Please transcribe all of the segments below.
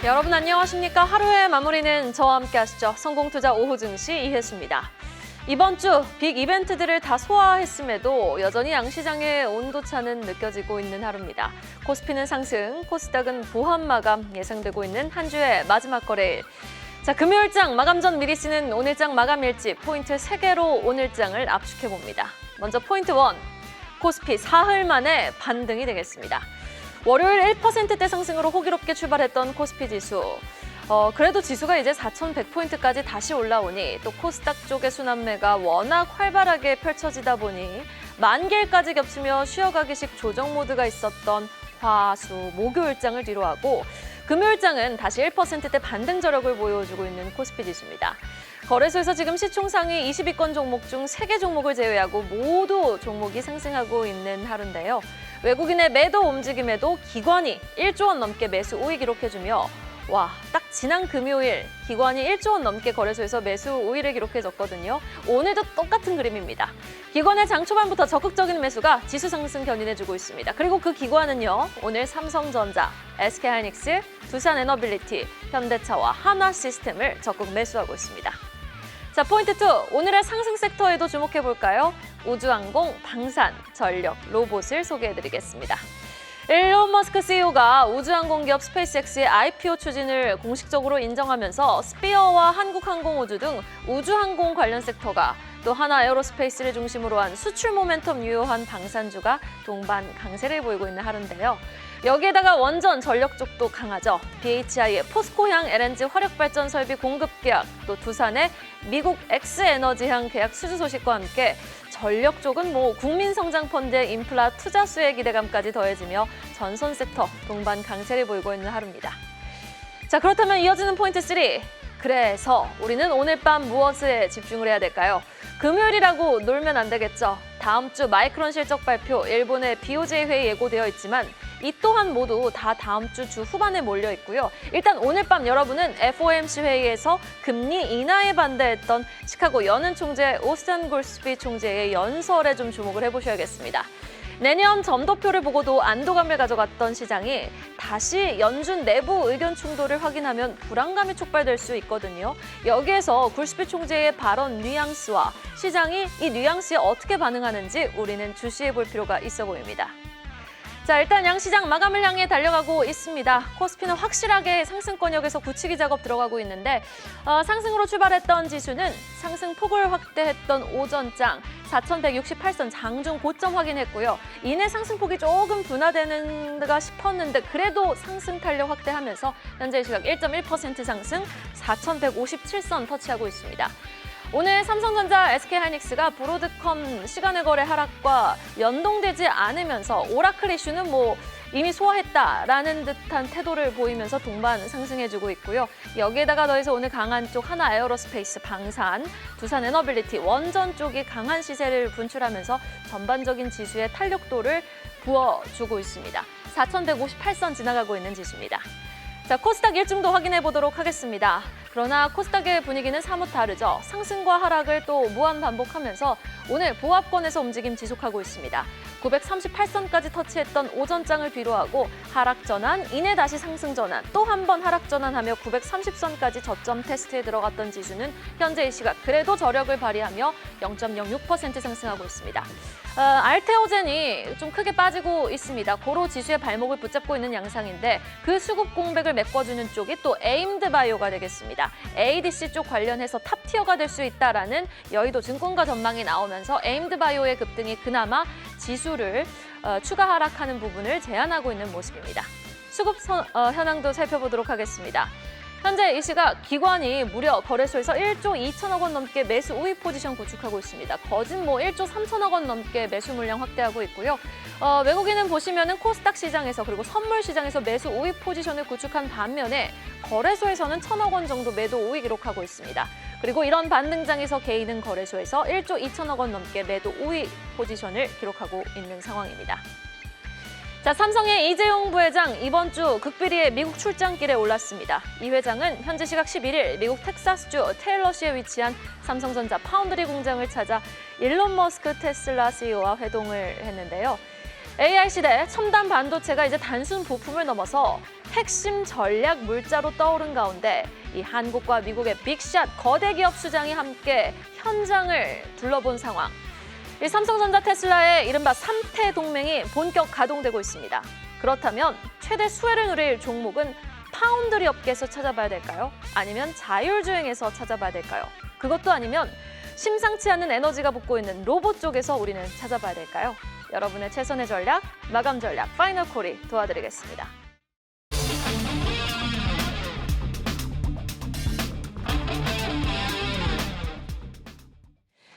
여러분 안녕하십니까? 하루의 마무리는 저와 함께 하시죠. 성공투자 오후 증시 이혜수입니다. 이번 주 빅 이벤트들을 다 소화했음에도 여전히 양시장의 온도차는 느껴지고 있는 하루입니다. 코스피는 상승, 코스닥은 보합 마감 예상되고 있는 한 주의 마지막 거래일. 자, 금요일장 마감 전 미리 쓰는 오늘장 마감 일지 포인트 3개로 오늘장을 압축해봅니다. 먼저 포인트 1, 코스피 사흘 만에 반등이 되겠습니다. 월요일 1%대 상승으로 호기롭게 출발했던 코스피 지수. 그래도 지수가 이제 4,100포인트까지 다시 올라오니 또 코스닥 쪽의 순환매가 워낙 활발하게 펼쳐지다 보니 만기일까지 겹치며 쉬어가기식 조정 모드가 있었던 화, 수, 목요일장을 뒤로하고 금요일장은 다시 1%대 반등 저력을 보여주고 있는 코스피 지수입니다. 거래소에서 지금 시총상위 22건 종목 중 3개 종목을 제외하고 모두 종목이 상승하고 있는 하루인데요. 외국인의 매도 움직임에도 기관이 1조 원 넘게 매수 우위 기록해주며 딱 지난 금요일 기관이 1조 원 넘게 거래소에서 매수 우위를 기록해줬거든요. 오늘도 똑같은 그림입니다. 기관의 장 초반부터 적극적인 매수가 지수 상승 견인해주고 있습니다. 그리고 그 기관은요. 오늘 삼성전자, SK하이닉스, 두산에너빌리티, 현대차와 한화시스템을 적극 매수하고 있습니다. 자, 포인트 2, 오늘의 상승 섹터에도 주목해볼까요? 우주항공, 방산, 전력, 로봇을 소개해드리겠습니다. 일론 머스크 CEO가 우주항공 기업 스페이스X의 IPO 추진을 공식적으로 인정하면서 스피어와 한국항공우주 등 우주항공 관련 섹터가 또 하나 에어로스페이스를 중심으로 한 수출 모멘텀 유효한 방산주가 동반 강세를 보이고 있는 하루인데요. 여기에다가 원전 전력 쪽도 강하죠. BHI의 포스코향 LNG 화력발전 설비 공급 계약, 또 두산의 미국 엑스에너지향 계약 수주 소식과 함께 전력 쪽은 국민성장펀드의 인프라 투자 수혜 기대감까지 더해지며 전선 섹터 동반 강세를 보이고 있는 하루입니다. 자, 그렇다면 이어지는 포인트 3. 그래서 우리는 오늘 밤 무엇에 집중을 해야 될까요? 금요일이라고 놀면 안 되겠죠. 다음 주 마이크론 실적 발표, 일본의 BOJ 회의 예고되어 있지만 이 또한 모두 다 다음 주 후반에 몰려 있고요. 일단 오늘 밤 여러분은 FOMC 회의에서 금리 인하에 반대했던 시카고 연은 총재 오스틴 골스비 총재의 연설에 좀 주목을 해보셔야겠습니다. 내년 점도표를 보고도 안도감을 가져갔던 시장이 다시 연준 내부 의견 충돌을 확인하면 불안감이 촉발될 수 있거든요. 여기에서 골스비 총재의 발언 뉘앙스와 시장이 이 뉘앙스에 어떻게 반응하는지 우리는 주시해 볼 필요가 있어 보입니다. 자, 일단 양시장 마감을 향해 달려가고 있습니다. 코스피는 확실하게 상승권역에서 굳히기 작업 들어가고 있는데 상승으로 출발했던 지수는 상승폭을 확대했던 오전장 4,168선 장중 고점 확인했고요. 이내 상승폭이 조금 둔화되는가 싶었는데 그래도 상승 탄력 확대하면서 현재 시각 1.1% 상승 4,157선 터치하고 있습니다. 오늘 삼성전자, SK하이닉스가 브로드컴 시간의 거래 하락과 연동되지 않으면서 오라클 이슈는 이미 소화했다라는 듯한 태도를 보이면서 동반 상승해주고 있고요. 여기에다가 더해서 오늘 강한 쪽 하나 에어로스페이스, 방산, 두산에너빌리티, 원전 쪽이 강한 시세를 분출하면서 전반적인 지수의 탄력도를 부어주고 있습니다. 4,158선 지나가고 있는 지수입니다. 자, 코스닥 일중도 확인해 보도록 하겠습니다. 그러나 코스닥의 분위기는 사뭇 다르죠. 상승과 하락을 또 무한 반복하면서 오늘 보합권에서 움직임 지속하고 있습니다. 938선까지 터치했던 오전장을 뒤로하고 하락 전환, 이내 다시 상승 전환, 또 한 번 하락 전환하며 930선까지 저점 테스트에 들어갔던 지수는 현재 이 시각 그래도 저력을 발휘하며 0.06% 상승하고 있습니다. 알테오젠이 좀 크게 빠지고 있습니다. 고로 지수의 발목을 붙잡고 있는 양상인데 그 수급 공백을 메꿔주는 쪽이 또 에임드바이오가 되겠습니다. ADC 쪽 관련해서 탑티어가 될 수 있다라는 여의도 증권가 전망이 나오면서 에임드바이오의 급등이 그나마 지수를 추가 하락하는 부분을 제한하고 있는 모습입니다. 수급 현황도 살펴보도록 하겠습니다. 현재 이 시각 기관이 무려 거래소에서 1조 2천억 원 넘게 매수 우위 포지션 구축하고 있습니다. 거진 1조 3천억 원 넘게 매수 물량 확대하고 있고요. 외국인은 보시면은 코스닥 시장에서 그리고 선물 시장에서 매수 우위 포지션을 구축한 반면에 거래소에서는 1천억 원 정도 매도 우위 기록하고 있습니다. 그리고 이런 반등장에서 개인은 거래소에서 1조 2천억 원 넘게 매도 우위 포지션을 기록하고 있는 상황입니다. 자, 삼성의 이재용 부회장 이번 주 극비리의 미국 출장길에 올랐습니다. 이 회장은 현지 시각 11일 미국 텍사스주 테일러시에 위치한 삼성전자 파운드리 공장을 찾아 일론 머스크 테슬라 CEO와 회동을 했는데요. AI 시대 첨단 반도체가 이제 단순 부품을 넘어서 핵심 전략 물자로 떠오른 가운데 이 한국과 미국의 빅샷 거대 기업 수장이 함께 현장을 둘러본 상황. 이 삼성전자 테슬라의 이른바 3태 동맹이 본격 가동되고 있습니다. 그렇다면 최대 수혜를 누릴 종목은 파운드리 업계에서 찾아봐야 될까요? 아니면 자율주행에서 찾아봐야 될까요? 그것도 아니면 심상치 않은 에너지가 붙고 있는 로봇 쪽에서 우리는 찾아봐야 될까요? 여러분의 최선의 전략, 마감 전략, 파이널 콜이 도와드리겠습니다.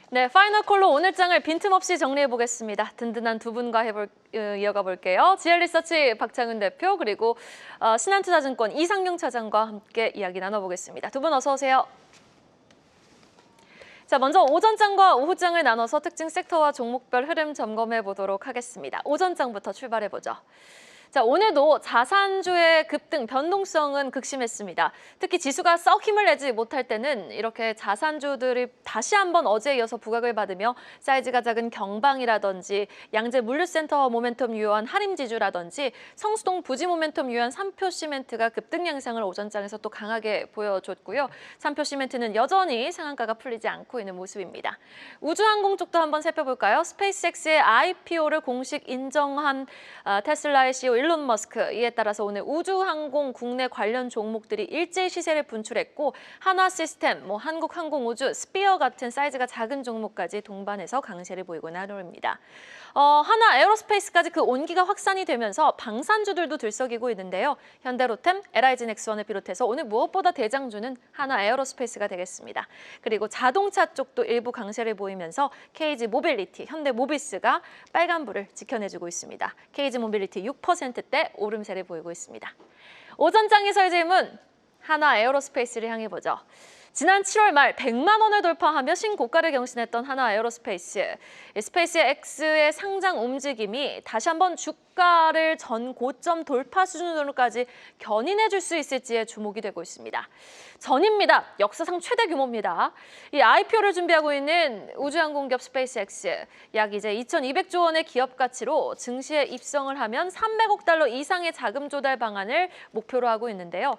네, 파이널 콜로 오늘 장을 빈틈없이 정리해보겠습니다. 든든한 두 분과 이어가 볼게요. GL리서치 박창은 대표 그리고 신한투자증권 이상용 차장과 함께 이야기 나눠보겠습니다. 두 분 어서 오세요. 자, 먼저 오전장과 오후장을 나눠서 특징 섹터와 종목별 흐름 점검해 보도록 하겠습니다. 오전장부터 출발해 보죠. 자, 오늘도 자산주의 급등 변동성은 극심했습니다. 특히 지수가 썩 힘을 내지 못할 때는 이렇게 자산주들이 다시 한번 어제에 이어서 부각을 받으며 사이즈가 작은 경방이라든지 양재 물류센터 모멘텀 유효한 하림지주라든지 성수동 부지 모멘텀 유효한 삼표시멘트가 급등 양상을 오전장에서 또 강하게 보여줬고요. 삼표시멘트는 여전히 상한가가 풀리지 않고 있는 모습입니다. 우주항공 쪽도 한번 살펴볼까요? 스페이스X의 IPO를 공식 인정한 테슬라의 CEO 일론 머스크, 이에 따라서 오늘 우주항공 국내 관련 종목들이 일제히 시세를 분출했고 한화시스템, 한국항공우주, 스피어 같은 사이즈가 작은 종목까지 동반해서 강세를 보이고 나눕니다. 하나 에어로스페이스까지 그 온기가 확산이 되면서 방산주들도 들썩이고 있는데요. 현대로템, LIG넥스원을 비롯해서 오늘 무엇보다 대장주는 하나 에어로스페이스가 되겠습니다. 그리고 자동차 쪽도 일부 강세를 보이면서 KG 모빌리티, 현대모비스가 빨간불을 지켜내주고 있습니다. KG 모빌리티 6%대 오름세를 보이고 있습니다. 오전장에서의 질문, 하나 에어로스페이스를 향해 보죠. 지난 7월 말 100만 원을 돌파하며 신고가를 경신했던 하나 에어로스페이스. 스페이스X의 상장 움직임이 다시 한번 주가를 전 고점 돌파 수준으로까지 견인해 줄 수 있을지에 주목이 되고 있습니다. 전입니다. 역사상 최대 규모입니다. 이 IPO를 준비하고 있는 우주항공기업 스페이스X. 약 이제 2,200조 원의 기업 가치로 증시에 입성을 하면 300억 달러 이상의 자금 조달 방안을 목표로 하고 있는데요.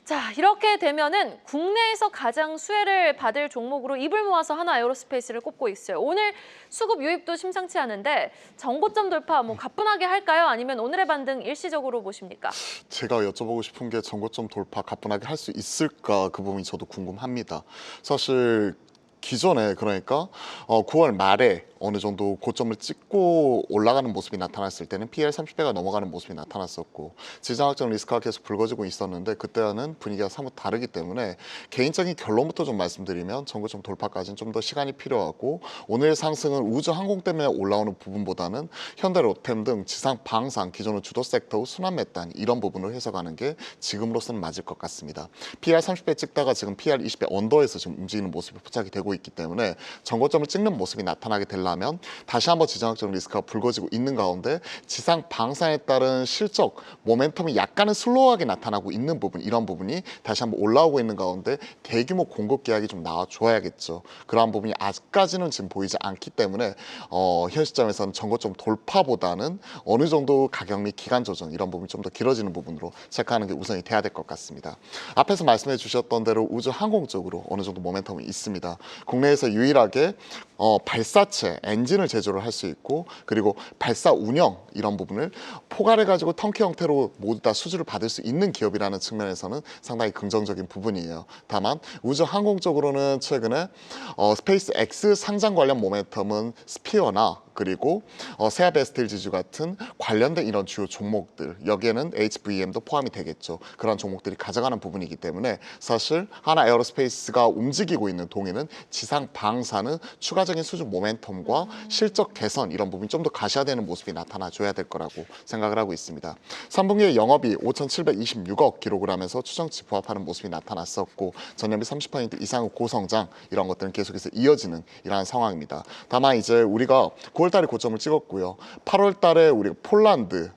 자, 이렇게 되면은 국내에서 가장 수혜를 받을 종목으로 입을 모아서 하나 에어로스페이스를 꼽고 있어요. 오늘 수급 유입도 심상치 않은데 정고점 돌파 가뿐하게 할까요? 아니면 오늘의 반등 일시적으로 보십니까? 제가 여쭤보고 싶은 게 정고점 돌파 가뿐하게 할 수 있을까, 그 부분이 저도 궁금합니다. 사실 기존에 그러니까 9월 말에 어느 정도 고점을 찍고 올라가는 모습이 나타났을 때는 PL 30배가 넘어가는 모습이 나타났었고 지정학적 리스크가 계속 불거지고 있었는데 그때와는 분위기가 사뭇 다르기 때문에 개인적인 결론부터 좀 말씀드리면 정고점 돌파까지는 좀 더 시간이 필요하고 오늘 상승은 우주항공 때문에 올라오는 부분보다는 현대로템 등 지상 방산 기존의 주도 섹터 순환 매단 이런 부분을 해석하는 게 지금으로서는 맞을 것 같습니다. PR 30배 찍다가 지금 PR 20배 언더에서 지금 움직이는 모습이 포착이 되고 있기 때문에 정고점을 찍는 모습이 나타나게 되려면 다시 한번 지정학적 리스크가 불거지고 있는 가운데 지상 방산에 따른 실적 모멘텀이 약간은 슬로우하게 나타나고 있는 부분, 이런 부분이 다시 한번 올라오고 있는 가운데 대규모 공급 계약이 좀 나와줘야겠죠. 그러한 부분이 아직까지는 지금 보이지 않기 때문에 현 시점에서는 정고점 돌파보다는 어느 정도 가격 및 기간 조정 이런 부분이 좀 더 길어지는 부분으로 체크하는 게 우선이 돼야 될 것 같습니다. 앞에서 말씀해 주셨던 대로 우주 항공 쪽으로 어느 정도 모멘텀이 있습니다. 국내에서 유일하게 발사체, 엔진을 제조를 할 수 있고 그리고 발사 운영 이런 부분을 포괄해 가지고 턴키 형태로 모두 다 수주를 받을 수 있는 기업이라는 측면에서는 상당히 긍정적인 부분이에요. 다만 우주 항공 쪽으로는 최근에 스페이스 X 상장 관련 모멘텀은 스피어나 그리고 세아베스틸 지주 같은 관련된 이런 주요 종목들, 여기에는 HVM도 포함이 되겠죠. 그런 종목들이 가져가는 부분이기 때문에 사실 하나 에어로스페이스가 움직이고 있는 동에는 지상 방사는 추가적인 수준 모멘텀과 실적 개선 이런 부분이 좀 더 가시화되는 모습이 나타나줘야 될 거라고 생각을 하고 있습니다. 3분기에 영업이 5,726억 기록을 하면서 추정치 부합하는 모습이 나타났었고 전년비 30% 이상의 고성장 이런 것들은 계속해서 이어지는 이러한 상황입니다. 다만 이제 우리가 9월달에 고점을 찍었고요. 8월달에 우리가 폴란드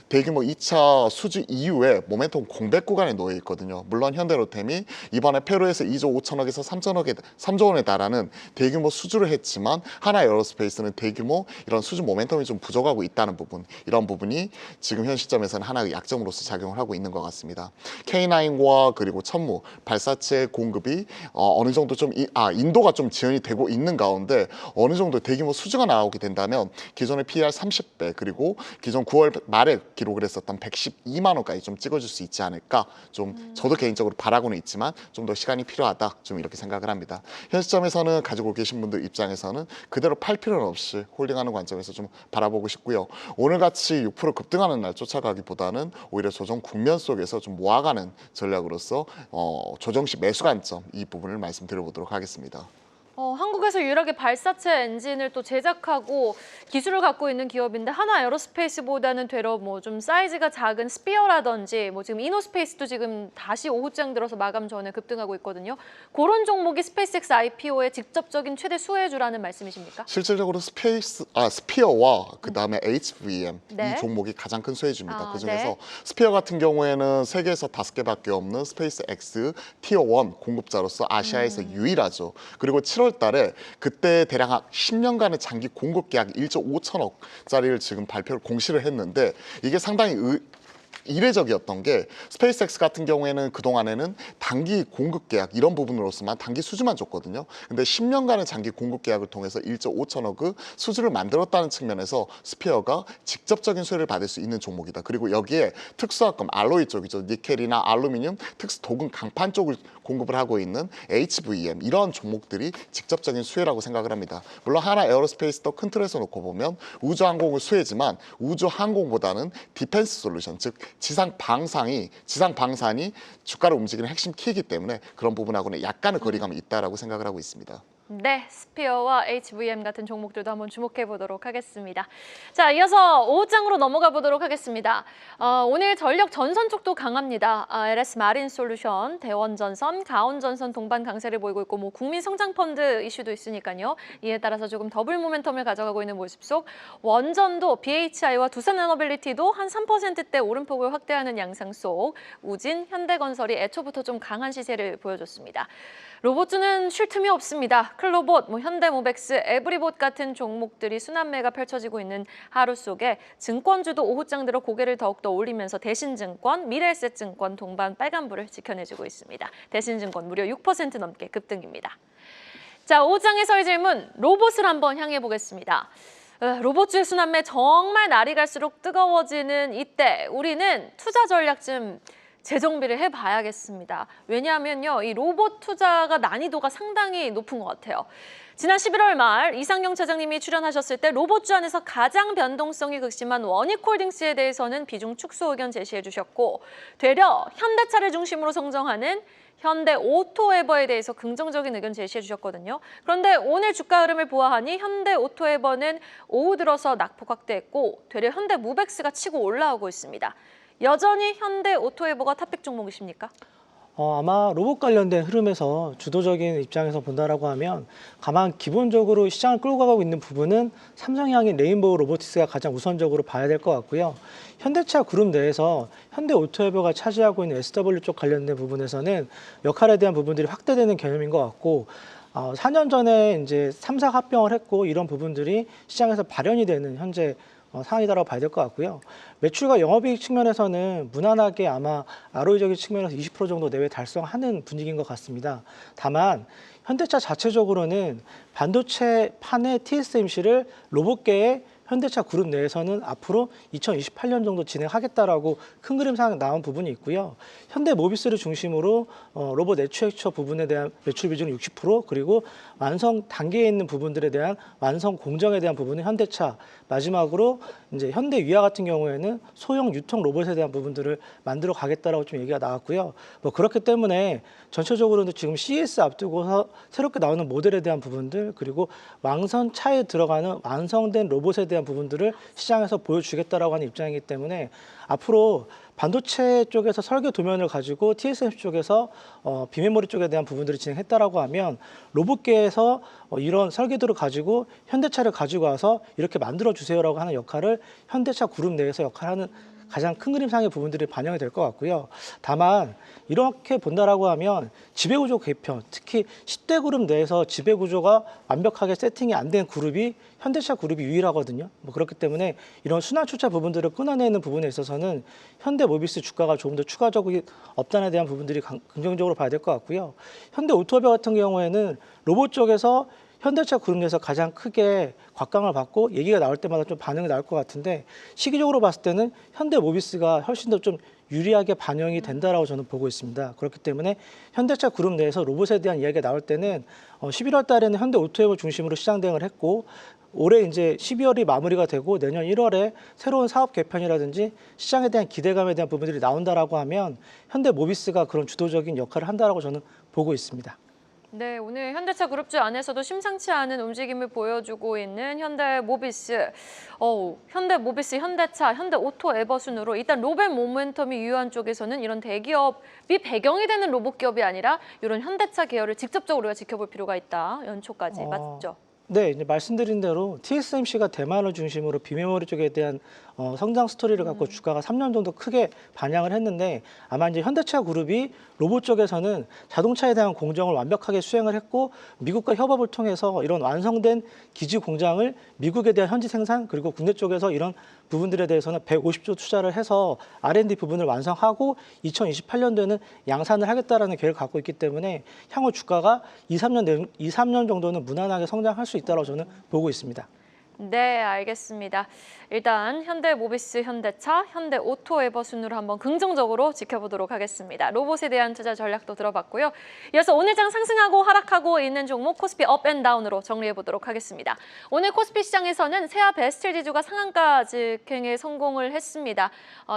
대규모 2차 수주 이후에 모멘텀 공백 구간에 놓여 있거든요. 물론 현대로템이 이번에 페루에서 2조 5천억에서 3조 원에 달하는 대규모 수주를 했지만 하나 에어로스페이스는 대규모 이런 수주 모멘텀이 좀 부족하고 있다는 부분, 이런 부분이 지금 현 시점에서는 하나의 약점으로서 작용을 하고 있는 것 같습니다. K9과 그리고 천무 발사체 공급이 어느 정도 좀 인도가 좀 지연이 되고 있는 가운데 어느 정도 대규모 수주가 나오게 된다면 기존의 PER 30배 그리고 기존 9월 말에 기록을 했었던 112만 원까지 좀 찍어줄 수 있지 않을까, 좀 저도 개인적으로 바라고는 있지만 좀 더 시간이 필요하다, 좀 이렇게 생각을 합니다. 현 시점에서는 가지고 계신 분들 입장에서는 그대로 팔 필요는 없이 홀딩하는 관점에서 좀 바라보고 싶고요. 오늘같이 6% 급등하는 날 쫓아가기보다는 오히려 조정 국면 속에서 좀 모아가는 전략으로서 조정시 매수 관점, 이 부분을 말씀드려보도록 하겠습니다. 한국에서 유일하게 발사체 엔진을 또 제작하고 기술을 갖고 있는 기업인데 하나 에어로스페이스보다는 되려 뭐 좀 사이즈가 작은 스피어라든지 뭐 지금 이노스페이스도 지금 다시 오후장 들어서 마감 전에 급등하고 있거든요. 그런 종목이 스페이스X IPO의 직접적인 최대 수혜주라는 말씀이십니까? 실질적으로 스피어와 그 다음에 HVM 네. 이 종목이 가장 큰 수혜주입니다. 그 중에서 네. 스피어 같은 경우에는 세계에서 5개밖에 없는 스페이스X 티어 1 공급자로서 아시아에서 유일하죠. 그리고 7월 달에 그때 대략 한 10년간의 장기 공급 계약 1조 5천억짜리를 지금 발표를 공시를 했는데 이게 상당히 이례적이었던 게 스페이스X 같은 경우에는 그동안에는 단기 공급 계약 이런 부분으로서만 단기 수주만 줬거든요. 근데 10년간의 장기 공급 계약을 통해서 1조 5천억의 수주를 만들었다는 측면에서 스피어가 직접적인 수혜를 받을 수 있는 종목이다. 그리고 여기에 특수화금 알로이 쪽이죠. 니켈이나 알루미늄, 특수 도금 강판 쪽을 공급을 하고 있는 HVM 이러한 종목들이 직접적인 수혜라고 생각을 합니다. 물론 하나 에어로스페이스 더 큰 틀에서 놓고 보면 우주항공은 수혜지만 우주항공보다는 디펜스 솔루션, 즉 지상 방산이 주가를 움직이는 핵심 키이기 때문에 그런 부분하고는 약간의 거리감이 있다라고 생각을 하고 있습니다. 네, 스피어와 HVM 같은 종목들도 한번 주목해 보도록 하겠습니다. 자, 이어서 오후장으로 넘어가 보도록 하겠습니다. 오늘 전력 전선 쪽도 강합니다. LS 마린 솔루션, 대원전선, 가온전선 동반 강세를 보이고 있고 뭐 국민성장펀드 이슈도 있으니까요. 이에 따라서 조금 더블 모멘텀을 가져가고 있는 모습 속 원전도 BHI와 두산에너빌리티도 한 3%대 오름폭을 확대하는 양상 속 우진, 현대건설이 애초부터 좀 강한 시세를 보여줬습니다. 로봇주는 쉴 틈이 없습니다. 클로봇, 현대모백스, 에브리봇 같은 종목들이 순환매가 펼쳐지고 있는 하루 속에 증권주도 오후장 들어 고개를 더욱더 올리면서 대신증권, 미래에셋증권 동반 빨간불을 지켜내주고 있습니다. 대신증권 무려 6% 넘게 급등입니다. 자, 오후장에서의 질문, 로봇을 한번 향해 보겠습니다. 로봇주의 순환매 정말 날이 갈수록 뜨거워지는 이때 우리는 투자 전략 좀 재정비를 해봐야겠습니다. 왜냐하면요, 이 로봇 투자가 난이도가 상당히 높은 것 같아요. 지난 11월 말 이상경 차장님이 출연하셨을 때 로봇주 안에서 가장 변동성이 극심한 원익홀딩스에 대해서는 비중 축소 의견 제시해 주셨고 되려 현대차를 중심으로 성장하는 현대오토에버에 대해서 긍정적인 의견 제시해 주셨거든요. 그런데 오늘 주가 흐름을 보아하니 현대오토에버는 오후 들어서 낙폭 확대했고 되려 현대무백스가 치고 올라오고 있습니다. 여전히 현대오토에버가 탑픽 종목이십니까? 아마 로봇 관련된 흐름에서 주도적인 입장에서 본다라고 하면 다만 기본적으로 시장을 끌고 가고 있는 부분은 삼성향인 레인보우 로보티스가 가장 우선적으로 봐야 될 것 같고요. 현대차 그룹 내에서 현대오토에버가 차지하고 있는 SW 쪽 관련된 부분에서는 역할에 대한 부분들이 확대되는 개념인 것 같고 4년 전에 이제 3사 합병을 했고 이런 부분들이 시장에서 발현이 되는 현재 상황이다라고 봐야 될 것 같고요. 매출과 영업이익 측면에서는 무난하게 아마 ROE적인 측면에서 20% 정도 내외 달성하는 분위기인 것 같습니다. 다만 현대차 자체적으로는 반도체 판의 TSMC를 로봇계의 현대차 그룹 내에서는 앞으로 2028년 정도 진행하겠다라고 큰 그림상 나온 부분이 있고요. 현대모비스를 중심으로 로봇 액추에이터 부분에 대한 매출 비중은 60%, 그리고 완성 단계에 있는 부분들에 대한 완성 공정에 대한 부분은 현대차, 마지막으로 이제 현대 위아 같은 경우에는 소형 유통 로봇에 대한 부분들을 만들어 가겠다라고 좀 얘기가 나왔고요. 그렇기 때문에 전체적으로는 지금 CES 앞두고서 새롭게 나오는 모델에 대한 부분들, 그리고 왕선 차에 들어가는 완성된 로봇에 대한 대한 부분들을 시장에서 보여주겠다라고 하는 입장이기 때문에 앞으로 반도체 쪽에서 설계 도면을 가지고 TSMC 쪽에서 비메모리 쪽에 대한 부분들을 진행했다라고 하면 로봇계에서 이런 설계도를 가지고 현대차를 가지고 와서 이렇게 만들어 주세요라고 하는 역할을 현대차 그룹 내에서 역할하는 가장 큰 그림상의 부분들이 반영이 될 것 같고요. 다만 이렇게 본다라고 하면 지배구조 개편, 특히 10대 그룹 내에서 지배구조가 완벽하게 세팅이 안 된 그룹이 현대차 그룹이 유일하거든요. 그렇기 때문에 이런 순환 출자 부분들을 끊어내는 부분에 있어서는 현대모비스 주가가 조금 더 추가적인 업단에 대한 부분들이 긍정적으로 봐야 될 것 같고요. 현대오토바 같은 경우에는 로봇 쪽에서 현대차 그룹 내에서 가장 크게 곽강을 받고 얘기가 나올 때마다 좀 반응이 나올 것 같은데 시기적으로 봤을 때는 현대모비스가 훨씬 더 좀 유리하게 반영이 된다라고 저는 보고 있습니다. 그렇기 때문에 현대차 그룹 내에서 로봇에 대한 이야기가 나올 때는 11월 달에는 현대오토웨버 중심으로 시장 대응을 했고 올해 이제 12월이 마무리가 되고 내년 1월에 새로운 사업 개편이라든지 시장에 대한 기대감에 대한 부분들이 나온다라고 하면 현대모비스가 그런 주도적인 역할을 한다라고 저는 보고 있습니다. 네, 오늘 현대차 그룹주 안에서도 심상치 않은 움직임을 보여주고 있는 현대모비스. 현대모비스, 현대차, 현대오토에버 순으로 일단 로봇 모멘텀이 유효한 쪽에서는 이런 대기업이 배경이 되는 로봇 기업이 아니라 이런 현대차 계열을 직접적으로 우리가 지켜볼 필요가 있다. 연초까지 맞죠? 네, 이제 말씀드린 대로 TSMC가 대만을 중심으로 비메모리 쪽에 대한 성장 스토리를 갖고 주가가 3년 정도 크게 반향을 했는데 아마 이제 현대차 그룹이 로봇 쪽에서는 자동차에 대한 공정을 완벽하게 수행을 했고 미국과 협업을 통해서 이런 완성된 기지 공장을 미국에 대한 현지 생산 그리고 국내 쪽에서 이런 부분들에 대해서는 150조 투자를 해서 R&D 부분을 완성하고 2028년도에는 양산을 하겠다라는 계획을 갖고 있기 때문에 향후 주가가 2, 3년 정도는 무난하게 성장할 수 있다고 저는 보고 있습니다. 네, 알겠습니다. 일단 현대모비스, 현대차, 현대오토에버 순으로 한번 긍정적으로 지켜보도록 하겠습니다. 로봇에 대한 투자 전략도 들어봤고요. 이어서 오늘 장 상승하고 하락하고 있는 종목 코스피 업앤다운으로 정리해보도록 하겠습니다. 오늘 코스피 시장에서는 세아 베스트 지주가 상한가 직행에 성공을 했습니다.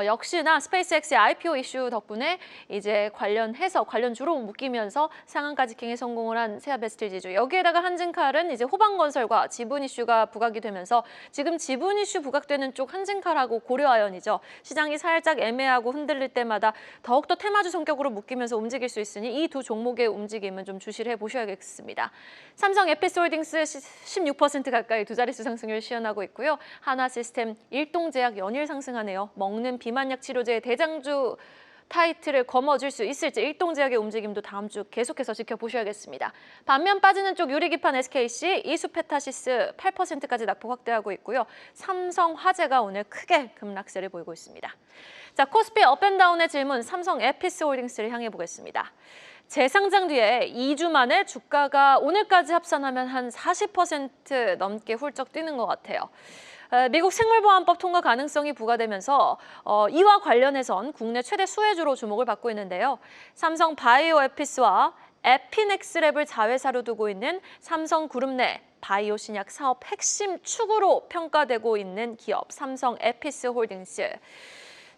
역시나 스페이스X의 IPO 이슈 덕분에 이제 관련주로 묶이면서 상한가 직행에 성공을 한 세아 베스트 지주. 여기에다가 한진칼은 이제 호방건설과 지분 이슈가 부각이 되면서 지금 지분 이슈 부각되는 쪽 한진칼하고 고려아연이죠. 시장이 살짝 애매하고 흔들릴 때마다 더욱더 테마주 성격으로 묶이면서 움직일 수 있으니 이 두 종목의 움직임은 좀 주시를 해보셔야겠습니다. 삼성 에피스홀딩스 16% 가까이 두 자릿수 상승률 시현하고 있고요. 하나시스템, 일동제약 연일 상승하네요. 먹는 비만약 치료제의 대장주 타이틀을 거머쥘 수 있을지 일동제약의 움직임도 다음 주 계속해서 지켜보셔야겠습니다. 반면 빠지는 쪽 유리기판 SKC, 이수페타시스 8%까지 낙폭 확대하고 있고요. 삼성화재가 오늘 크게 급락세를 보이고 있습니다. 자, 코스피 업앤다운의 질문, 삼성 에피스홀딩스를 향해 보겠습니다. 재상장 뒤에 2주 만에 주가가 오늘까지 합산하면 한 40% 넘게 훌쩍 뛰는 것 같아요. 미국 생물보안법 통과 가능성이 부과되면서 이와 관련해선 국내 최대 수혜주로 주목을 받고 있는데요. 삼성 바이오에피스와 에피넥스랩을 자회사로 두고 있는 삼성그룹 내 바이오 신약 사업 핵심 축으로 평가되고 있는 기업 삼성 에피스홀딩스.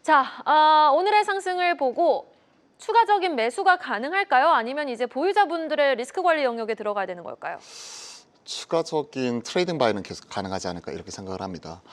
자, 오늘의 상승을 보고 추가적인 매수가 가능할까요? 아니면 이제 보유자분들의 리스크 관리 영역에 들어가야 되는 걸까요? 추가적인 트레이딩 바이는 계속 가능하지 않을까 이렇게 생각을 합니다.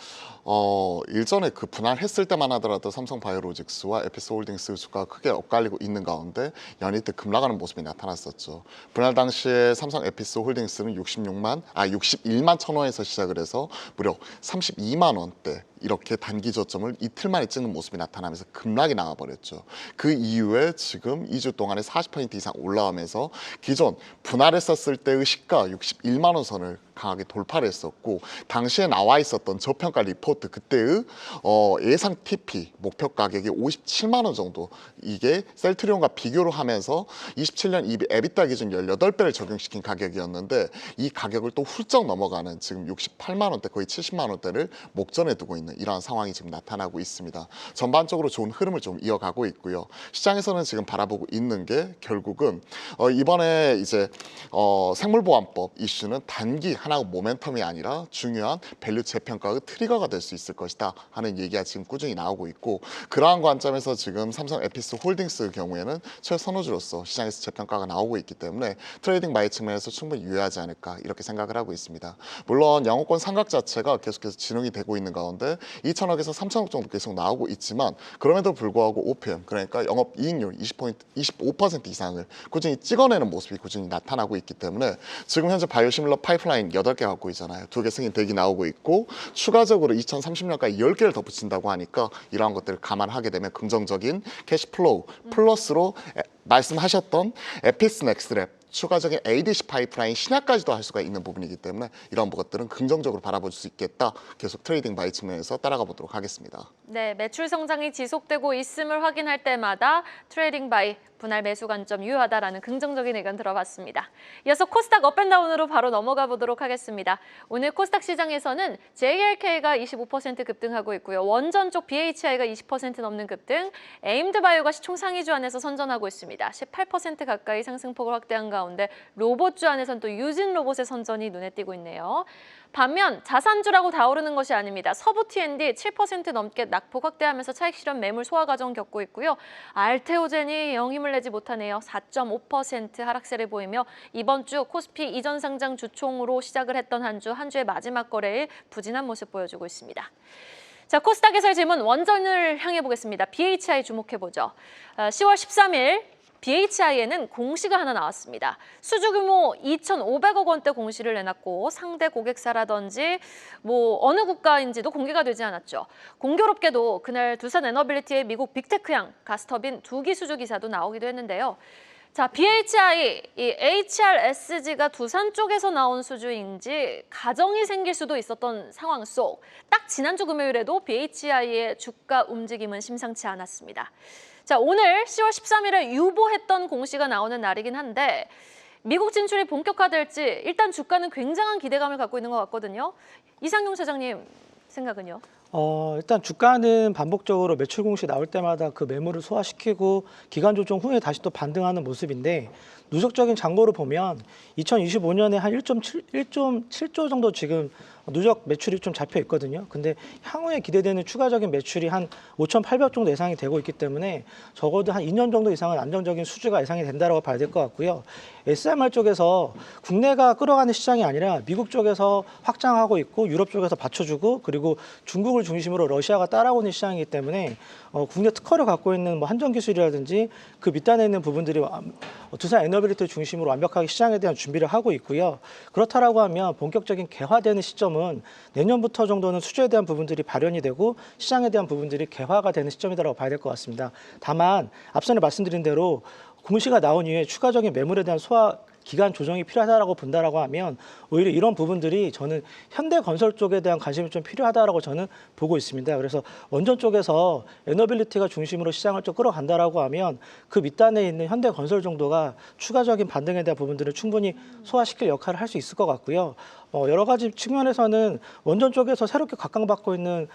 일전에 그 분할했을 때만 하더라도 삼성 바이오로직스와 에피스홀딩스 주가가 크게 엇갈리고 있는 가운데 연일 때 급락하는 모습이 나타났었죠. 분할 당시에 삼성 에피스홀딩스는 61만 1,000원에서 시작을 해서 무려 32만 원대 이렇게 단기 저점을 이틀 만에 찍는 모습이 나타나면서 급락이 나와버렸죠. 그 이후에 지금 2주 동안에 40% 이상 올라오면서 기존 분할했었을 때의 시가 61만 원 선을 강하게 돌파를 했었고 당시에 나와 있었던 저평가 리포트 그때의 예상 TP 목표 가격이 57만 원 정도 이게 셀트리온과 비교를 하면서 27년 EBITDA 기준 18배를 적용시킨 가격이었는데 이 가격을 또 훌쩍 넘어가는 지금 68만 원대 거의 70만 원대를 목전에 두고 있는 이러한 상황이 지금 나타나고 있습니다. 전반적으로 좋은 흐름을 좀 이어가고 있고요. 시장에서는 지금 바라보고 있는 게 결국은 이번에 이제 생물보안법 이슈는 단기 하나의 모멘텀이 아니라 중요한 밸류 재평가의 트리거가 될 수 있을 것이다 하는 얘기가 지금 꾸준히 나오고 있고, 그러한 관점에서 지금 삼성 에피스 홀딩스의 경우에는 최선호주로서 시장에서 재평가가 나오고 있기 때문에 트레이딩 바이 측면에서 충분히 유효하지 않을까 이렇게 생각을 하고 있습니다. 물론 영어권 삼각 자체가 계속해서 진행이 되고 있는 가운데 2천억에서 3천억 정도 계속 나오고 있지만, 그럼에도 불구하고 OPM, 그러니까 영업 이익률 25% 이상을 꾸준히 찍어내는 모습이 꾸준히 나타나고 있기 때문에 지금 현재 바이오시밀러 파이프라인 8개 갖고 있잖아요. 2개 승인 대기 나오고 있고, 추가적으로 2030년까지 10개를 더 붙인다고 하니까 이러한 것들을 감안하게 되면 긍정적인 캐시플로우 플러스로 말씀하셨던 에피스 넥스트랩 추가적인 ADC 파이프라인 신약까지도 할 수가 있는 부분이기 때문에 이런 것들은 긍정적으로 바라볼 수 있겠다. 계속 트레이딩 바이 측면에서 따라가 보도록 하겠습니다. 네, 매출 성장이 지속되고 있음을 확인할 때마다 트레이딩 바이 분할 매수 관점 유효하다라는 긍정적인 의견 들어봤습니다. 이어서 코스닥 업앤다운으로 바로 넘어가 보도록 하겠습니다. 오늘 코스닥 시장에서는 JRK가 25% 급등하고 있고요. 원전 쪽 BHI가 20% 넘는 급등, 에임드바이오가 시총 상위주 안에서 선전하고 있습니다. 18% 가까이 상승폭을 확대한 가운데 로봇주 안에서는 또 유진 로봇의 선전이 눈에 띄고 있네요. 반면 자산주라고 다 오르는 것이 아닙니다. 서부 T&D 7% 넘게 낙폭 확대하면서 차익 실현 매물 소화 과정 겪고 있고요. 알테오젠이 영 힘을 내지 못하네요. 4.5% 하락세를 보이며 이번 주 코스피 이전 상장 주총으로 시작을 했던 한 주의 마지막 거래일 부진한 모습 보여주고 있습니다. 자, 코스닥에서의 질문 원전을 향해 보겠습니다. BHI 주목해보죠. 10월 13일 BHI에는 공시가 하나 나왔습니다. 수주 규모 2,500억 원대 공시를 내놨고 상대 고객사라든지 어느 국가인지도 공개가 되지 않았죠. 공교롭게도 그날 두산 에너빌리티의 미국 빅테크양 가스터빈 2기 수주 기사도 나오기도 했는데요. 자, BHI, 이 HRSG가 두산 쪽에서 나온 수주인지 가정이 생길 수도 있었던 상황 속 딱 지난주 금요일에도 BHI의 주가 움직임은 심상치 않았습니다. 자, 오늘 10월 13일에 유보했던 공시가 나오는 날이긴 한데 미국 진출이 본격화될지 일단 주가는 굉장한 기대감을 갖고 있는 것 같거든요. 이상용 차장님 생각은요? 일단 주가는 반복적으로 매출 공시 나올 때마다 그 매물을 소화시키고 기간 조정 후에 다시 또 반등하는 모습인데, 누적적인 장보를 보면 2025년에 한 1.7조 정도 지금 누적 매출이 좀 잡혀 있거든요. 근데 향후에 기대되는 추가적인 매출이 한 5,800 정도 예상이 되고 있기 때문에 적어도 한 2년 정도 이상은 안정적인 수주가 예상이 된다고 봐야 될 것 같고요. SMR 쪽에서 국내가 끌어가는 시장이 아니라 미국 쪽에서 확장하고 있고 유럽 쪽에서 받쳐주고, 그리고 중국을 중심으로 러시아가 따라오는 시장이기 때문에 국내 특허를 갖고 있는 한전 기술이라든지 그 밑단에 있는 부분들이 두산 에너빌리티 중심으로 완벽하게 시장에 대한 준비를 하고 있고요. 그렇다라고 하면 본격적인 개화되는 시점은 내년부터 정도는 수주에 대한 부분들이 발현이 되고 시장에 대한 부분들이 개화가 되는 시점이라고 봐야 될 것 같습니다. 다만 앞선에 말씀드린 대로 공시가 나온 이후에 추가적인 매물에 대한 소화 기간 조정이 필요하다고 본다라고 하면 오히려 이런 부분들이 저는 현대건설 쪽에 대한 관심이 좀 필요하다라고 저는 보고 있습니다. 그래서 원전 쪽에서 에너빌리티가 중심으로 시장을 좀 끌어간다라고 하면 그 밑단에 있는 현대건설 정도가 추가적인 반등에 대한 부분들을 충분히 소화시킬 역할을 할 수 있을 것 같고요. 여러 가지 측면에서는 원전 쪽에서 새롭게 각광받고 있는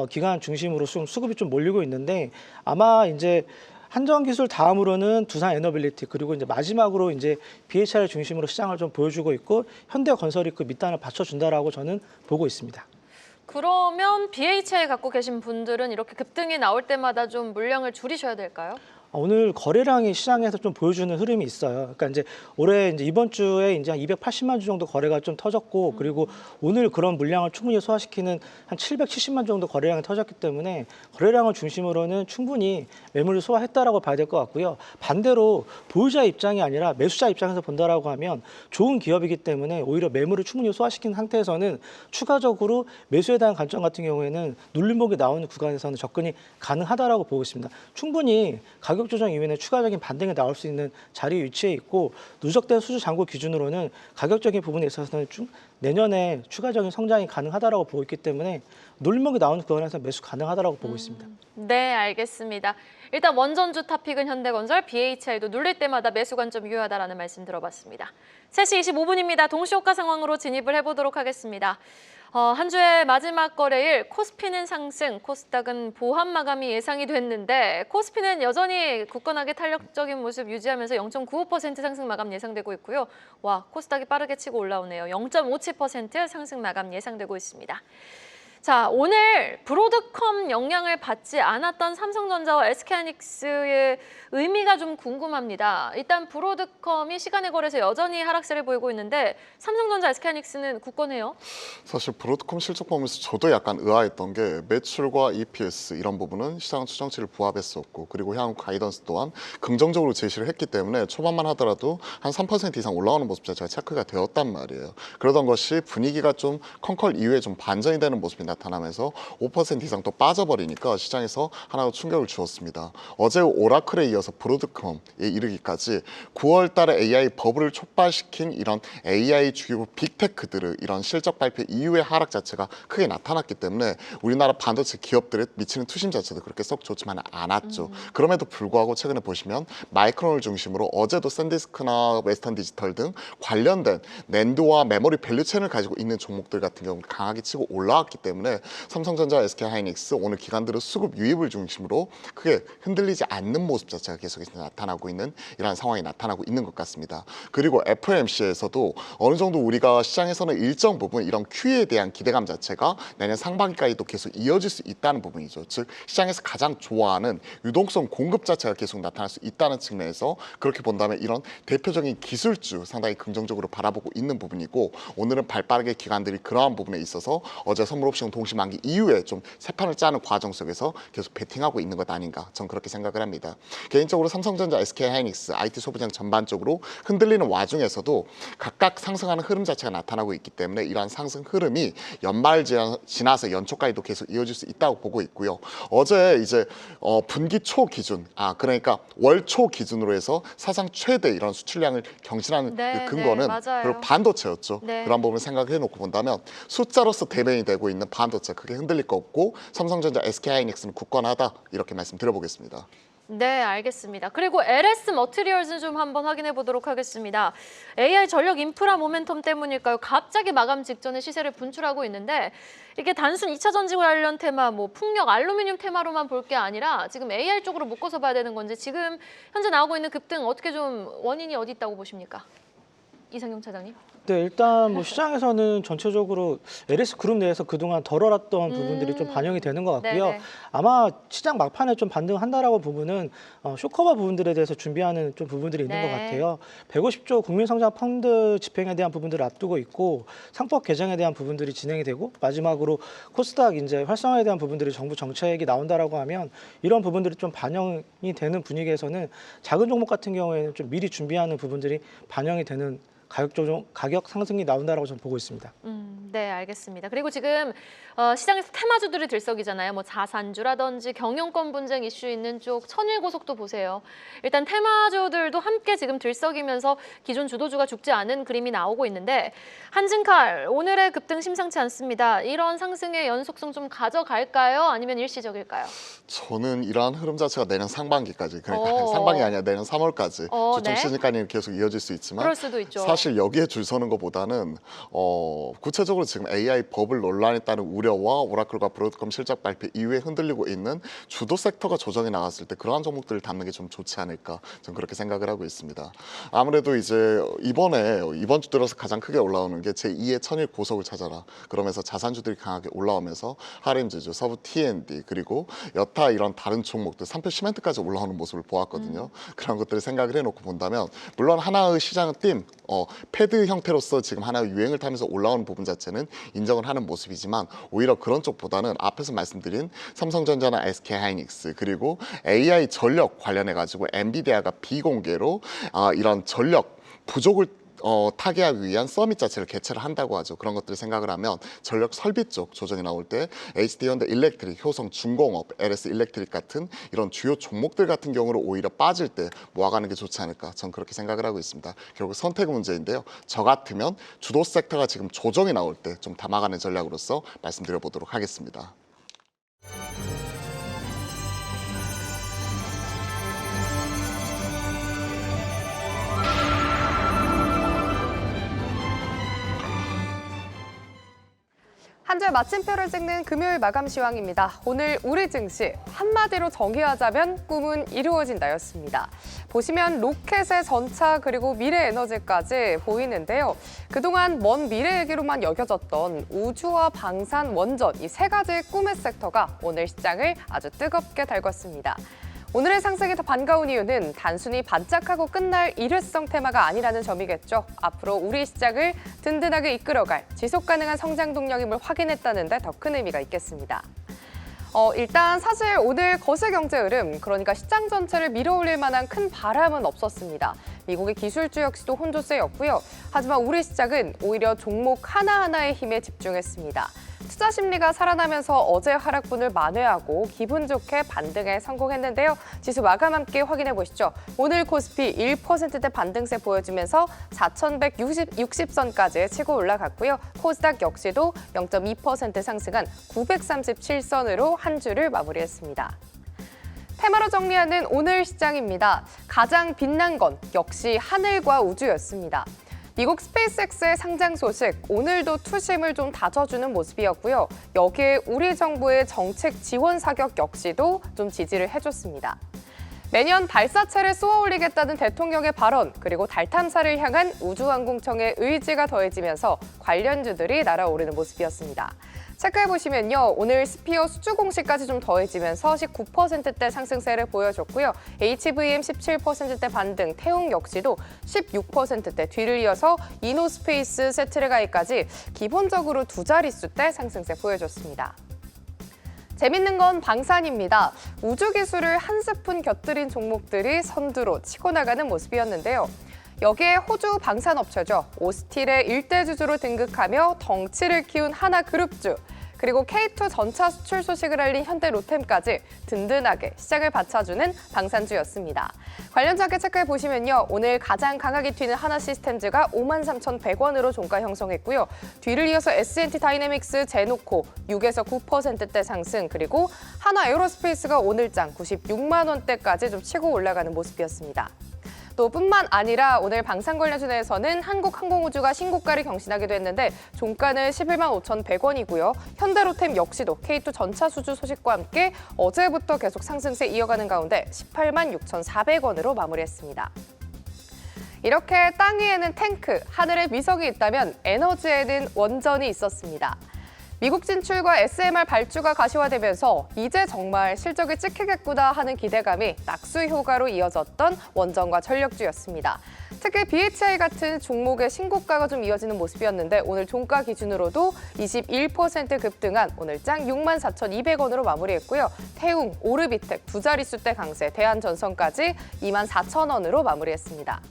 기관 중심으로 수급이 좀 몰리고 있는데, 아마 이제 한전기술 다음으로는 두산 에너빌리티, 그리고 이제 마지막으로 이제 BHI를 중심으로 시장을 좀 보여주고 있고 현대건설이 그 밑단을 받쳐준다라고 저는 보고 있습니다. 그러면 BHI 갖고 계신 분들은 이렇게 급등이 나올 때마다 좀 물량을 줄이셔야 될까요? 오늘 거래량이 시장에서 좀 보여주는 흐름이 있어요. 그러니까 이제 올해 이제 이번 주에 이제 한 280만 주 정도 거래가 좀 터졌고, 그리고 오늘 그런 물량을 충분히 소화시키는 한 770만 정도 거래량이 터졌기 때문에 거래량을 중심으로는 충분히 매물을 소화했다라고 봐야 될 것 같고요. 반대로 보유자 입장이 아니라 매수자 입장에서 본다라고 하면 좋은 기업이기 때문에 오히려 매물을 충분히 소화시킨 상태에서는 추가적으로 매수에 대한 관점 같은 경우에는 눌림목이 나오는 구간에서는 접근이 가능하다라고 보고 있습니다. 충분히 가격 조정 이후에는 추가적인 반등이 나올 수 있는 자리에 위치해 있고, 누적된 수주 잔고 기준으로는 가격적인 부분에 있어서는 내년에 추가적인 성장이 가능하다라고 보고 있기 때문에 눌림목이 나오는 구간에서 매수 가능하다라고 보고 있습니다. 네, 알겠습니다. 일단 원전주 탑픽은 현대건설, BHI도 눌릴 때마다 매수 관점 유효하다라는 말씀 들어봤습니다. 3시 25분입니다. 동시호가 상황으로 진입을 해보도록 하겠습니다. 한 주의 마지막 거래일 코스피는 상승, 코스닥은 보합 마감이 예상이 됐는데 코스피는 여전히 굳건하게 탄력적인 모습 유지하면서 0.95% 상승 마감 예상되고 있고요. 와, 코스닥이 빠르게 치고 올라오네요. 0.57% 상승 마감 예상되고 있습니다. 자, 오늘 브로드컴 영향을 받지 않았던 삼성전자와 SK하이닉스의 의미가 좀 궁금합니다. 일단 브로드컴이 시간의 거래에서 여전히 하락세를 보이고 있는데 삼성전자, SK하이닉스는 굳건해요. 사실 브로드컴 실적 보면서 저도 약간 의아했던 게 매출과 EPS 이런 부분은 시장 추정치를 부합했었고 그리고 향후 가이던스 또한 긍정적으로 제시를 했기 때문에 초반만 하더라도 한 3% 이상 올라오는 모습 자체가 체크가 되었단 말이에요. 그러던 것이 분위기가 좀 컹컬 이후에 좀 반전이 되는 모습이 나타나면서 5% 이상 또 빠져버리니까 시장에서 하나의 충격을 주었습니다. 어제 오라클에 이어서 브로드컴에 이르기까지 9월 달에 AI 버블을 촉발시킨 이런 AI 주요 빅테크들의 이런 실적 발표 이후의 하락 자체가 크게 나타났기 때문에 우리나라 반도체 기업들에 미치는 투심 자체도 그렇게 썩 좋지만은 않았죠. 그럼에도 불구하고 최근에 보시면 마이크론을 중심으로 어제도 샌디스크나 웨스턴 디지털 등 관련된 낸드와 메모리 밸류체인을 가지고 있는 종목들 같은 경우 강하게 치고 올라왔기 때문에 삼성전자, SK하이닉스 오늘 기관들의 수급 유입을 중심으로 크게 흔들리지 않는 모습 자체가 계속해서 나타나고 있는 이러한 상황이 나타나고 있는 것 같습니다. 그리고 FOMC에서도 어느 정도 우리가 시장에서는 일정 부분 이런 QE에 대한 기대감 자체가 내년 상반기까지도 계속 이어질 수 있다는 부분이죠. 즉 시장에서 가장 좋아하는 유동성 공급 자체가 계속 나타날 수 있다는 측면에서 그렇게 본다면 이런 대표적인 기술주 상당히 긍정적으로 바라보고 있는 부분이고 오늘은 발빠르게 기관들이 그러한 부분에 있어서 어제 선물 옵션 동시 만기 이후에 좀 새 판을 짜는 과정 속에서 계속 베팅하고 있는 것 아닌가 전 그렇게 생각을 합니다. 개인적으로 삼성전자, SK하이닉스, IT 소비장 전반적으로 흔들리는 와중에서도 각각 상승하는 흐름 자체가 나타나고 있기 때문에 이러한 상승 흐름이 연말 지나서 연초까지도 계속 이어질 수 있다고 보고 있고요. 어제 이제 분기 초 기준, 그러니까 월 초 기준으로 해서 사상 최대 이런 수출량을 경신하는 네, 그 근거는 맞아요. 바로 반도체였죠. 네. 그런 부분을 생각해 놓고 본다면 숫자로서 대변이 되고 있는 반도체 크게 흔들릴 거 없고 삼성전자, SK하이닉스는 굳건하다 이렇게 말씀드려보겠습니다. 네, 알겠습니다. 그리고 LS 머티리얼즈 좀 한번 확인해 보도록 하겠습니다. AI 전력 인프라 모멘텀 때문일까요? 갑자기 마감 직전에 시세를 분출하고 있는데 이게 단순 2차 전지 관련 테마, 뭐 풍력, 알루미늄 테마로만 볼 게 아니라 지금 AI 쪽으로 묶어서 봐야 되는 건지 지금 현재 나오고 있는 급등 어떻게 좀 원인이 어디 있다고 보십니까? 이상경 차장님. 네, 일단 뭐 시장에서는 전체적으로 LS 그룹 내에서 그동안 덜 얼었던 부분들이 좀 반영이 되는 것 같고요. 네네. 아마 시장 막판에 좀 반등한다라고 부분은 쇼커버 부분들에 대해서 준비하는 좀 부분들이 있는 네. 것 같아요. 150조 국민성장 펀드 집행에 대한 부분들을 앞두고 있고 상법 개정에 대한 부분들이 진행이 되고 마지막으로 코스닥 이제 활성화에 대한 부분들이 정부 정책이 나온다라고 하면 이런 부분들이 좀 반영이 되는 분위기에서는 작은 종목 같은 경우에는 좀 미리 준비하는 부분들이 반영이 되는 가격 상승이 나온다라고 저는 보고 있습니다. 네, 알겠습니다. 그리고 지금 시장에서 테마주들이 들썩이잖아요. 뭐 자산주라든지 경영권 분쟁 이슈 있는 쪽 천일고속도 보세요. 일단 테마주들도 함께 지금 들썩이면서 기존 주도주가 죽지 않은 그림이 나오고 있는데 한진칼 오늘의 급등 심상치 않습니다. 이런 상승의 연속성 좀 가져갈까요? 아니면 일시적일까요? 저는 이러한 흐름 자체가 내년 상반기까지 그러니까 오. 상반기 아니라 내년 3월까지 조정 네. 시즌까지는 계속 이어질 수 있지만 그럴 수도 있죠. 사실 여기에 줄 서는 것보다는 구체적으로 지금 AI 버블 논란에 따른 우려와 오라클과 브로드컴 실적 발표 이후에 흔들리고 있는 주도 섹터가 조정이 나갔을 때 그러한 종목들을 담는 게 좀 좋지 않을까 저는 그렇게 생각을 하고 있습니다. 아무래도 이제 이번 주 들어서 가장 크게 올라오는 게 제2의 천일 고속을 찾아라. 그러면서 자산주들이 강하게 올라오면서 하림지주, 서부 T&D 그리고 여타 이런 다른 종목들 삼표 시멘트까지 올라오는 모습을 보았거든요. 그런 것들을 생각을 해놓고 본다면 물론 하나의 시장의 팀 패드 형태로서 지금 하나의 유행을 타면서 올라오는 부분 자체는 인정을 하는 모습이지만 오히려 그런 쪽보다는 앞에서 말씀드린 삼성전자나 SK하이닉스 그리고 AI 전력 관련해 가지고 엔비디아가 비공개로 이런 전력 부족을 타개하기 위한 서밋 자체를 개최를 한다고 하죠. 그런 것들을 생각을 하면 전력 설비 쪽 조정이 나올 때 HD현대 일렉트릭, 효성 중공업, LS 일렉트릭 같은 이런 주요 종목들 같은 경우로 오히려 빠질 때 모아가는 게 좋지 않을까 전 그렇게 생각을 하고 있습니다. 결국 선택 문제인데요. 저 같으면 주도 섹터가 지금 조정이 나올 때 좀 담아가는 전략으로서 말씀드려보도록 하겠습니다. 한 주의 마침표를 찍는 금요일 마감 시황입니다. 오늘 우리 증시 한마디로 정의하자면 꿈은 이루어진다였습니다. 보시면 로켓의 전차 그리고 미래에너지까지 보이는데요. 그동안 먼 미래 얘기로만 여겨졌던 우주와 방산, 원전 이 세 가지의 꿈의 섹터가 오늘 시장을 아주 뜨겁게 달궜습니다. 오늘의 상승이 더 반가운 이유는 단순히 반짝하고 끝날 일회성 테마가 아니라는 점이겠죠. 앞으로 우리 시장을 든든하게 이끌어갈 지속 가능한 성장 동력임을 확인했다는 데 더 큰 의미가 있겠습니다. 일단 사실 오늘 거세 경제 흐름, 그러니까 시장 전체를 밀어올릴 만한 큰 바람은 없었습니다. 미국의 기술주 역시도 혼조세였고요. 하지만 우리 시장은 오히려 종목 하나하나의 힘에 집중했습니다. 투자 심리가 살아나면서 어제 하락분을 만회하고 기분 좋게 반등에 성공했는데요. 지수 마감 함께 확인해 보시죠. 오늘 코스피 1%대 반등세 보여주면서 4,160선까지 치고 올라갔고요. 코스닥 역시도 0.2% 상승한 937선으로 한 주를 마무리했습니다. 테마로 정리하는 오늘 시장입니다. 가장 빛난 건 역시 하늘과 우주였습니다. 미국 스페이스X의 상장 소식, 오늘도 투심을 좀 다져주는 모습이었고요. 여기에 우리 정부의 정책 지원 사격 역시도 좀 지지를 해줬습니다. 매년 달사체를 쏘아올리겠다는 대통령의 발언, 그리고 달 탐사를 향한 우주항공청의 의지가 더해지면서 관련주들이 날아오르는 모습이었습니다. 체크해보시면요. 오늘 스피어 수주 공시까지 좀 더해지면서 19%대 상승세를 보여줬고요. HVM 17%대 반등, 태웅 역시도 16%대 뒤를 이어서 이노스페이스, 세트레가이까지 기본적으로 두 자릿수대 상승세 보여줬습니다. 재밌는 건 방산입니다. 우주 기술을 한 스푼 곁들인 종목들이 선두로 치고 나가는 모습이었는데요. 여기에 호주 방산업체죠. 오스틸의 일대주주로 등극하며 덩치를 키운 하나그룹주, 그리고 K2 전차 수출 소식을 알린 현대로템까지 든든하게 시장을 받쳐주는 방산주였습니다. 관련 자켓 체크해보시면요. 오늘 가장 강하게 튀는 하나시스템즈가 53,100원으로 종가 형성했고요. 뒤를 이어서 S&T 다이내믹스, 제노코 6에서 9%대 상승, 그리고 하나에어로스페이스가 오늘장 96만 원대까지 좀 치고 올라가는 모습이었습니다. 또 뿐만 아니라 오늘 방산 관련주 내에서는 한국항공우주가 신고가를 경신하기도 했는데 종가는 11만 5,100원이고요. 현대로템 역시도 K2 전차 수주 소식과 함께 어제부터 계속 상승세 이어가는 가운데 18만 6,400원으로 마무리했습니다. 이렇게 땅 위에는 탱크, 하늘에 미석이 있다면 에너지에는 원전이 있었습니다. 미국 진출과 SMR 발주가 가시화되면서 이제 정말 실적이 찍히겠구나 하는 기대감이 낙수 효과로 이어졌던 원전과 전력주였습니다. 특히 BHI 같은 종목의 신고가가 좀 이어지는 모습이었는데 오늘 종가 기준으로도 21% 급등한 오늘장 64,200원으로 마무리했고요. 태웅, 오르비텍 두 자릿수대 강세, 대한전선까지 24,000원으로 마무리했습니다.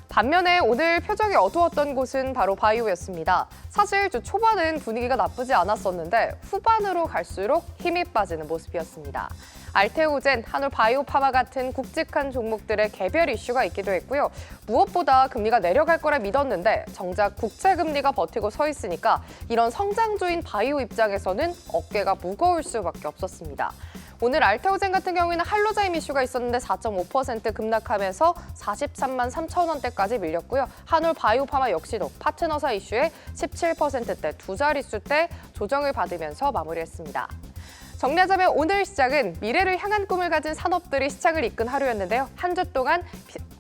반면에 오늘 표정이 어두웠던 곳은 바로 바이오였습니다. 사실 주 초반은 분위기가 나쁘지 않았었는데 후반으로 갈수록 힘이 빠지는 모습이었습니다. 알테오젠, 한올바이오파마 같은 굵직한 종목들의 개별 이슈가 있기도 했고요. 무엇보다 금리가 내려갈 거라 믿었는데 정작 국채금리가 버티고 서 있으니까 이런 성장주인 바이오 입장에서는 어깨가 무거울 수밖에 없었습니다. 오늘 알테오젠 같은 경우에는 할로자임 이슈가 있었는데 4.5% 급락하면서 43만 3천 원대까지 밀렸고요. 한올바이오파마 역시도 파트너사 이슈에 17%대 두 자릿수대 조정을 받으면서 마무리했습니다. 정리하자면 오늘 시장은 미래를 향한 꿈을 가진 산업들이 시장을 이끈 하루였는데요. 한 주 동안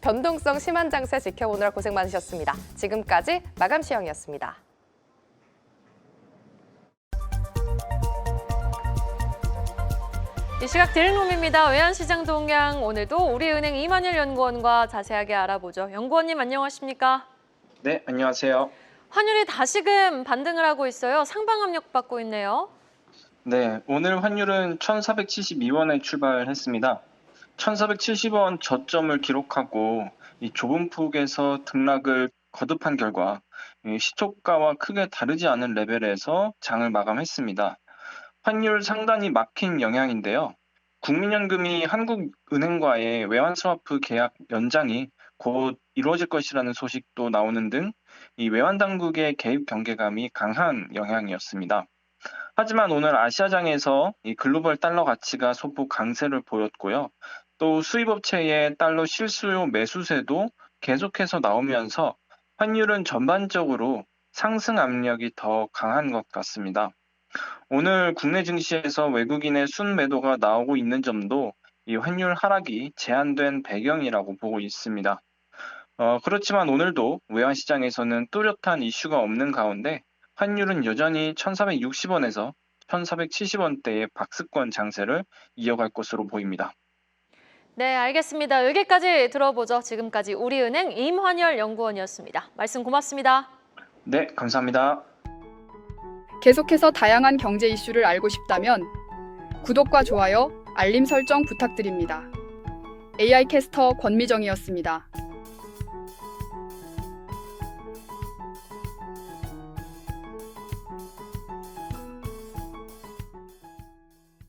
변동성 심한 장세 지켜보느라 고생 많으셨습니다. 지금까지 마감 시황이었습니다. 이 시각 드림룸입니다. 외환시장 동향 오늘도 우리은행 이만일 연구원과 자세하게 알아보죠. 연구원님 안녕하십니까? 네, 안녕하세요. 환율이 다시금 반등을 하고 있어요. 상방 압력 받고 있네요. 네, 오늘 환율은 1,472원에 출발했습니다. 1,470원 저점을 기록하고 이 좁은 폭에서 등락을 거듭한 결과 시초가와 크게 다르지 않은 레벨에서 장을 마감했습니다. 환율 상단이 막힌 영향인데요. 국민연금이 한국은행과의 외환스와프 계약 연장이 곧 이루어질 것이라는 소식도 나오는 등 이 외환당국의 개입 경계감이 강한 영향이었습니다. 하지만 오늘 아시아장에서 이 글로벌 달러 가치가 소폭 강세를 보였고요. 또 수입업체의 달러 실수요 매수세도 계속해서 나오면서 환율은 전반적으로 상승 압력이 더 강한 것 같습니다. 오늘 국내 증시에서 외국인의 순매도가 나오고 있는 점도 이 환율 하락이 제한된 배경이라고 보고 있습니다. 그렇지만 오늘도 외환시장에서는 뚜렷한 이슈가 없는 가운데 환율은 여전히 1,460원에서 1,470원대의 박스권 장세를 이어갈 것으로 보입니다. 네, 알겠습니다. 여기까지 들어보죠. 지금까지 우리은행 임환열 연구원이었습니다. 말씀 고맙습니다. 네, 감사합니다. 계속해서 다양한 경제 이슈를 알고 싶다면 구독과 좋아요, 알림 설정 부탁드립니다. AI 캐스터 권미정이었습니다.